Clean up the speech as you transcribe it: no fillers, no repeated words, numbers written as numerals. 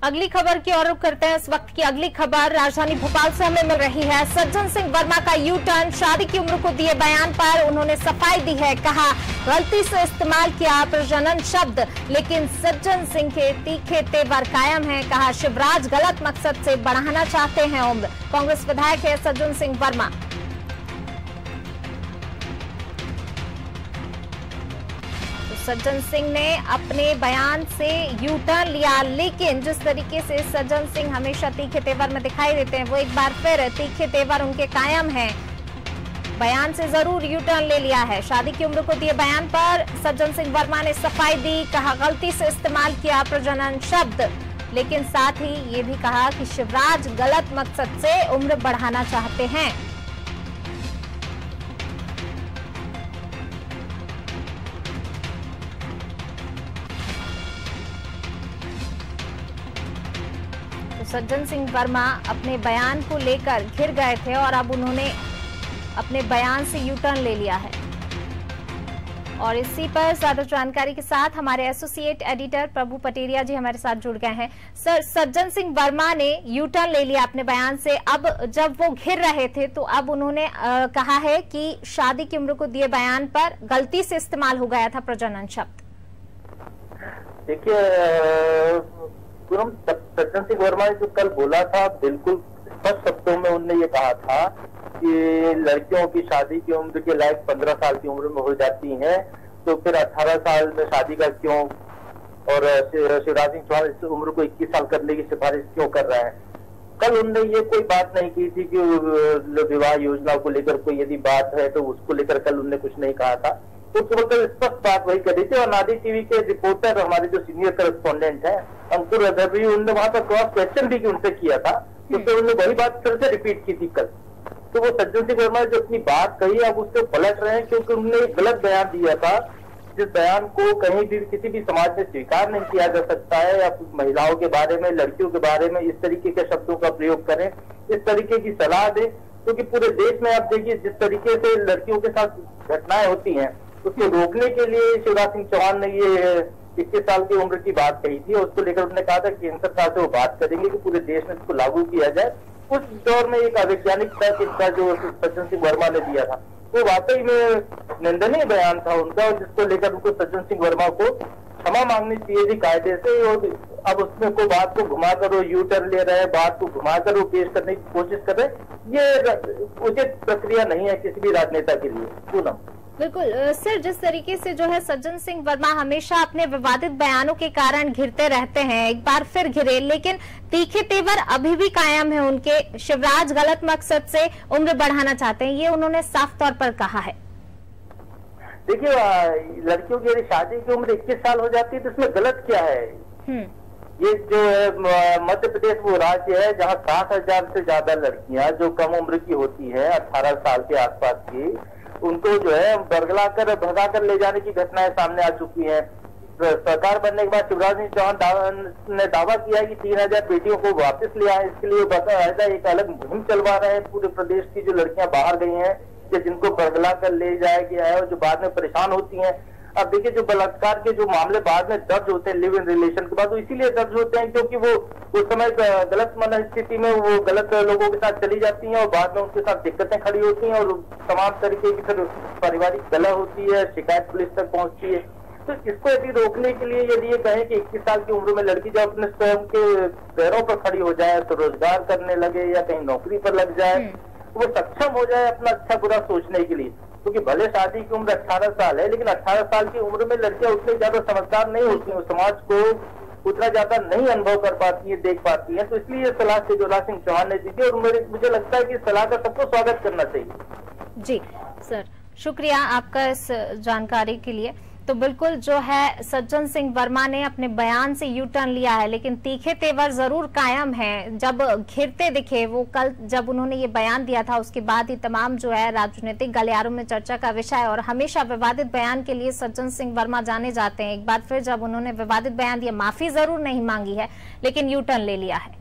अगली खबर की ओर रुख करते हैं। इस वक्त की अगली खबर राजधानी भोपाल से हमें मिल रही है। सज्जन सिंह वर्मा का यू टर्न, शादी की उम्र को दिए बयान पर उन्होंने सफाई दी है। कहा गलती से इस्तेमाल किया प्रजनन शब्द, लेकिन सज्जन सिंह के तीखे तेवर कायम हैं। कहा शिवराज गलत मकसद से बढ़ाना चाहते हैं उम्र। कांग्रेस विधायक है सज्जन सिंह वर्मा। सज्जन सिंह ने अपने बयान से यू टर्न लिया, लेकिन जिस तरीके से सज्जन सिंह हमेशा तीखे तेवर में दिखाई देते हैं, वो एक बार फिर तीखे तेवर उनके कायम हैं। बयान से जरूर यू टर्न ले लिया है। शादी की उम्र को दिए बयान पर सज्जन सिंह वर्मा ने सफाई दी। कहा गलती से इस्तेमाल किया प्रजनन शब्द, लेकिन साथ ही ये भी कहा कि शिवराज गलत मकसद से उम्र बढ़ाना चाहते हैं। सज्जन सिंह वर्मा अपने बयान को लेकर घिर गए थे और अब उन्होंने अपने बयान से यू टर्न ले लिया है। और इसी पर ज्यादा जानकारी के साथ हमारे एसोसिएट एडिटर प्रभु पटेरिया जी हमारे साथ जुड़ गए हैं। सर, सज्जन सिंह वर्मा ने यू टर्न ले लिया अपने बयान से। अब जब वो घिर रहे थे तो अब उन्होंने कहा है कि शादी की उम्र को दिए बयान पर गलती से इस्तेमाल हो गया था प्रजनन शब्द। देखिए, सज्जन सिंह वर्मा ने जो कल बोला था, बिल्कुल स्पष्ट शब्दों में उन्होंने ये कहा था कि लड़कियों की शादी की उम्र के लायक 15 साल की उम्र में हो जाती है, तो फिर 18 साल में शादी का क्यों, और शिवराज सिंह चौहान इस उम्र को 21 साल करने की सिफारिश क्यों कर रहे हैं। कल उन्होंने ये कोई बात नहीं की थी कि विवाह योजना को लेकर कोई यदि बात है तो उसको लेकर कल उन्होंने कुछ नहीं कहा था। तो कल स्पष्ट बात वही कर रही थी। और नादी टीवी के रिपोर्टर, हमारे जो सीनियर करस्पॉन्डेंट है अंकुर अदबी, उन्होंने वहां पर क्रॉस क्वेश्चन भी उनसे किया था, तो उन्होंने वही बात फिर से रिपीट की थी कल। तो वो सज्जन सिंह वर्मा जो अपनी बात कही, अब उससे पलट रहे हैं, क्योंकि उन्होंने एक गलत बयान दिया था, जिस बयान को कहीं भी किसी भी समाज में स्वीकार नहीं किया जा सकता है। या महिलाओं के बारे में, लड़कियों के बारे में इस तरीके के शब्दों का प्रयोग करें, इस तरीके की सलाह दें, क्योंकि पूरे देश में आप देखिए जिस तरीके से लड़कियों के साथ घटनाएं होती हैं, उसको रोकने के लिए शिवराज सिंह चौहान ने ये 21 साल की उम्र की बात कही थी। और उसको लेकर उन्होंने कहा था केंद्र सरकार से वो बात करेंगे कि पूरे देश में इसको लागू किया जाए। उस दौर में एक अवैज्ञानिक तर्क इनका जो सज्जन सिंह वर्मा ने दिया था, वो वाकई में निंदनीय बयान था उनका, और जिसको लेकर उनको सज्जन सिंह वर्मा को क्षमा मांगनी चाहिए थी कायदे से। और अब उसमें को बात को घुमाकर वो यू टर्न ले रहे हैं, बात को घुमाकर वो पेश करने की कोशिश कर रहे हैं, ये उचित प्रक्रिया नहीं है किसी भी राजनेता के लिए। पूनम, बिल्कुल सर, जिस तरीके से जो है सज्जन सिंह वर्मा हमेशा अपने विवादित बयानों के कारण घिरते रहते हैं, एक बार फिर घिरे, लेकिन तीखे तेवर अभी भी कायम है उनके। शिवराज गलत मकसद से उम्र बढ़ाना चाहते हैं, ये उन्होंने साफ तौर पर कहा है। देखिए, लड़कियों की यदि शादी की उम्र 21 साल हो जाती है तो इसमें गलत क्या है। ये जो है मध्य प्रदेश वो राज्य है जहाँ 60,000 से ज्यादा लड़कियां जो कम उम्र की होती है, 18 साल के आसपास की, उनको जो है बरगलाकर भगाकर ले जाने की घटनाएं सामने आ चुकी हैं। सरकार बनने के बाद शिवराज सिंह चौहान ने दावा किया कि 3000 बेटियों को वापस लिया है। इसके लिए बाकायदा एक अलग मुहिम चलवा रहे हैं। पूरे प्रदेश की जो लड़कियां बाहर गई हैं, जिनको बरगला कर ले जाया गया है और जो बाद में परेशान होती हैं। अब देखिए, जो बलात्कार के जो मामले बाद में दर्ज होते हैं लिव इन रिलेशन के बाद, तो इसीलिए दर्ज होते हैं क्योंकि वो उस समय गलत मनस्थिति में वो गलत लोगों के साथ चली जाती हैं और बाद में उनके साथ दिक्कतें खड़ी होती हैं और तमाम तरीके की फिर पारिवारिक कलह होती है, शिकायत पुलिस तक पहुंचती है। तो इसको यदि रोकने के लिए यदि ये कहें कि 21 साल की उम्र में लड़की जब अपने स्वयं के पैरों पर खड़ी हो जाए, तो रोजगार करने लगे या कहीं नौकरी पर लग जाए, वो सक्षम हो जाए अपना अच्छा बुरा सोचने के लिए। क्योंकि भले शादी की उम्र 18 साल है, लेकिन 18 साल की उम्र में लड़कियां उतनी ज्यादा समझदार नहीं होती हैं, समाज को उतना ज्यादा नहीं अनुभव कर पाती है, देख पाती है। तो इसलिए ये सलाह शिवराज सिंह चौहान ने दी थी और मुझे लगता है कि इस सलाह का सबको स्वागत करना चाहिए। जी सर, शुक्रिया आपका इस जानकारी के लिए। तो बिल्कुल जो है सज्जन सिंह वर्मा ने अपने बयान से यू टर्न लिया है, लेकिन तीखे तेवर जरूर कायम है। जब घिरते दिखे वो कल, जब उन्होंने ये बयान दिया था, उसके बाद ही तमाम जो है राजनीतिक गलियारों में चर्चा का विषय, और हमेशा विवादित बयान के लिए सज्जन सिंह वर्मा जाने जाते हैं। एक बार फिर जब उन्होंने विवादित बयान दिया, माफी जरूर नहीं मांगी है, लेकिन यू टर्न ले लिया है।